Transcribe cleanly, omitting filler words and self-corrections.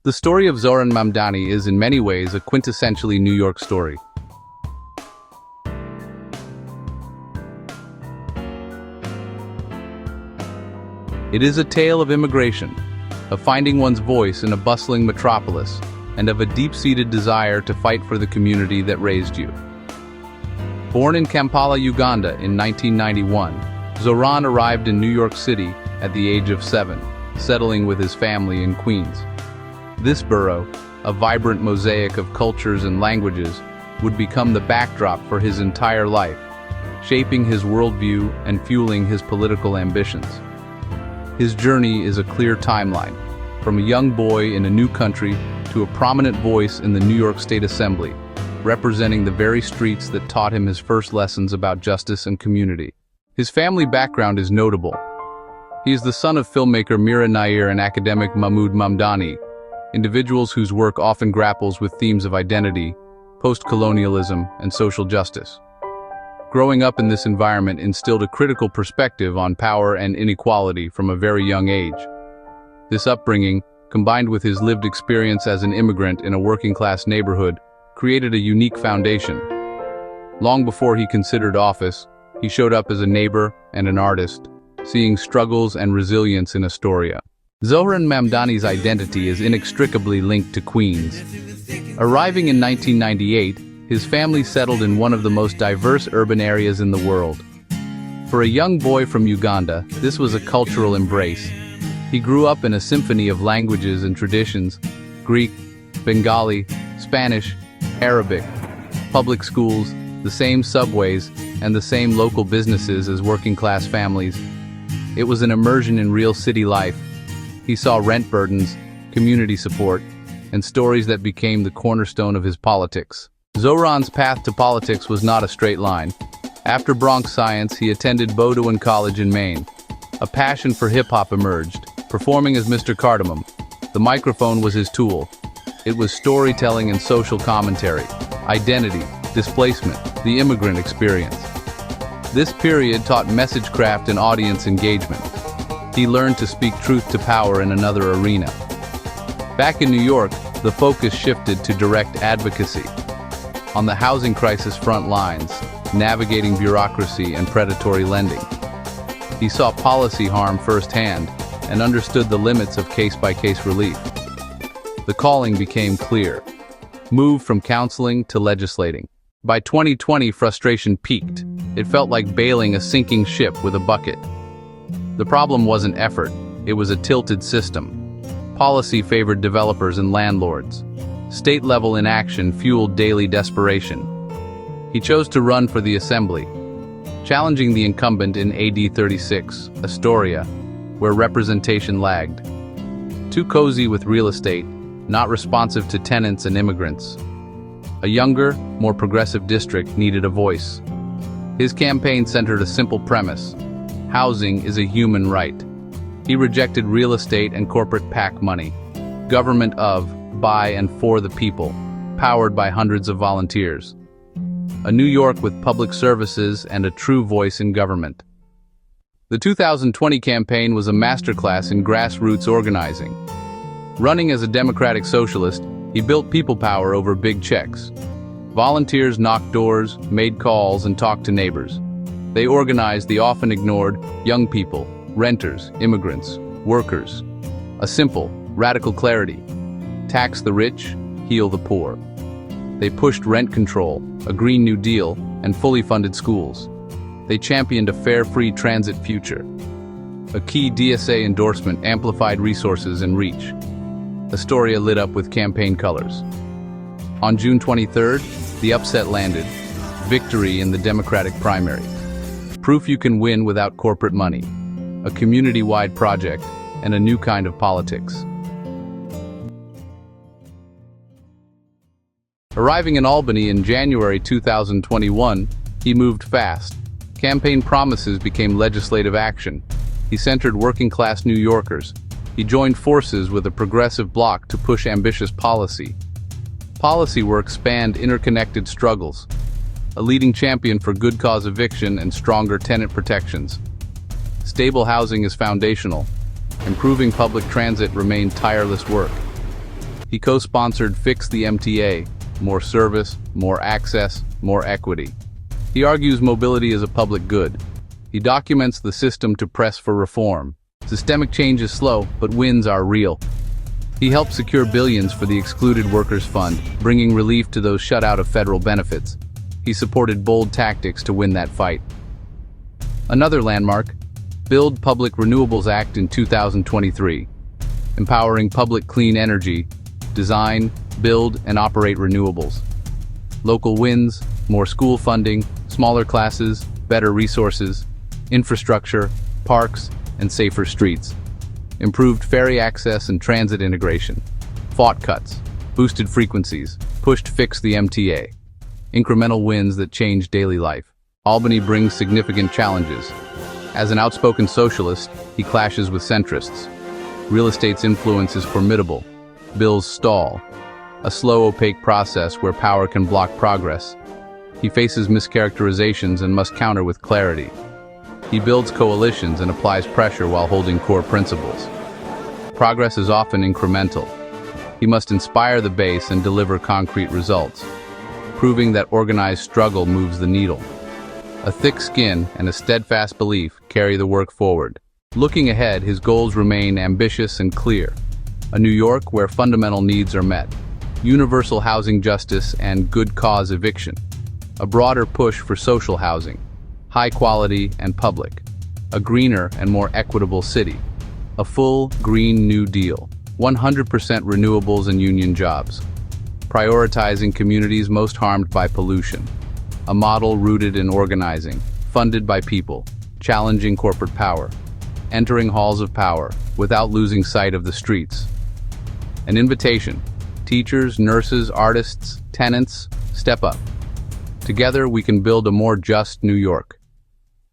The story of Zohran Mamdani is in many ways a quintessentially New York story. It is a tale of immigration, of finding one's voice in a bustling metropolis, and of a deep-seated desire to fight for the community that raised you. Born in Kampala, Uganda in 1991, Zohran arrived in New York City at the age of 7, settling with his family in Queens. This borough, a vibrant mosaic of cultures and languages, would become the backdrop for his entire life, shaping his worldview and fueling his political ambitions. His journey is a clear timeline, from a young boy in a new country to a prominent voice in the New York State Assembly, representing the very streets that taught him his first lessons about justice and community. His family background is notable. He is the son of filmmaker Mira Nair and academic Zohran Mamdani, individuals whose work often grapples with themes of identity, post-colonialism, and social justice. Growing up in this environment instilled a critical perspective on power and inequality from a very young age. This upbringing, combined with his lived experience as an immigrant in a working-class neighborhood, created a unique foundation. Long before he considered office, he showed up as a neighbor and an artist, seeing struggles and resilience in Astoria. Zohran Mamdani's identity is inextricably linked to Queens. Arriving in 1998, his family settled in one of the most diverse urban areas in the world. For a young boy from Uganda, this was a cultural embrace. He grew up in a symphony of languages and traditions: Greek, Bengali, Spanish, Arabic, public schools, the same subways, and the same local businesses as working-class families. It was an immersion in real city life. He saw rent burdens, community support, and stories that became the cornerstone of his politics. Zohran's path to politics was not a straight line. After Bronx Science, he attended Bowdoin College in Maine. A passion for hip-hop emerged, performing as Mr. Cardamom. The microphone was his tool. It was storytelling and social commentary, identity, displacement, the immigrant experience. This period taught messagecraft and audience engagement. He learned to speak truth to power in another arena. Back in New York, the focus shifted to direct advocacy. On the housing crisis front lines, navigating bureaucracy and predatory lending. He saw policy harm firsthand and understood the limits of case-by-case relief. The calling became clear. Move from counseling to legislating. By 2020, frustration peaked. It felt like bailing a sinking ship with a bucket. The problem wasn't effort, it was a tilted system. Policy favored developers and landlords. State-level inaction fueled daily desperation. He chose to run for the assembly, challenging the incumbent in AD 36, Astoria, where representation lagged. Too cozy with real estate, not responsive to tenants and immigrants. A younger, more progressive district needed a voice. His campaign centered a simple premise: housing is a human right. He rejected real estate and corporate PAC money. Government of, by and for the people, powered by hundreds of volunteers. A New York with public services and a true voice in government. The 2020 campaign was a masterclass in grassroots organizing. Running as a democratic socialist, he built people power over big checks. Volunteers knocked doors, made calls, and talked to neighbors. They organized the often ignored young people, renters, immigrants, workers. A simple, radical clarity: tax the rich, heal the poor. They pushed rent control, a Green New Deal, and fully funded schools. They championed a fare, free transit future. A key DSA endorsement amplified resources and reach. Astoria lit up with campaign colors. On June 23rd, the upset landed. Victory in the Democratic primary. Proof you can win without corporate money. A community-wide project and a new kind of politics. Arriving in Albany in January 2021, he moved fast. Campaign promises became legislative action. He centered working-class New Yorkers. He joined forces with a progressive bloc to push ambitious policy. Policy work spanned interconnected struggles. A leading champion for good cause eviction and stronger tenant protections. Stable housing is foundational. Improving public transit remained tireless work. He co-sponsored Fix the MTA, more service, more access, more equity. He argues mobility is a public good. He documents the system to press for reform. Systemic change is slow, but wins are real. He helped secure billions for the Excluded Workers Fund, bringing relief to those shut out of federal benefits. He supported bold tactics to win that fight. Another landmark, Build Public Renewables Act in 2023, empowering public clean energy, design, build, and operate renewables. Local wins, more school funding, smaller classes, better resources, infrastructure, parks, and safer streets. Improved ferry access and transit integration. Fought cuts, boosted frequencies, pushed Fix the MTA. Incremental wins that change daily life. Albany brings significant challenges. As an outspoken socialist, he clashes with centrists. Real estate's influence is formidable. Bills stall. A slow, opaque process where power can block progress. He faces mischaracterizations and must counter with clarity. He builds coalitions and applies pressure while holding core principles. Progress is often incremental. He must inspire the base and deliver concrete results, proving that organized struggle moves the needle. A thick skin and a steadfast belief carry the work forward. Looking ahead, his goals remain ambitious and clear. A New York where fundamental needs are met. Universal housing justice and good cause eviction. A broader push for social housing. High quality and public. A greener and more equitable city. A full Green New Deal. 100% renewables and union jobs. Prioritizing communities most harmed by pollution. A model rooted in organizing, funded by people, challenging corporate power. Entering halls of power without losing sight of the streets. An invitation. Teachers, nurses, artists, tenants, step up. Together we can build a more just New York.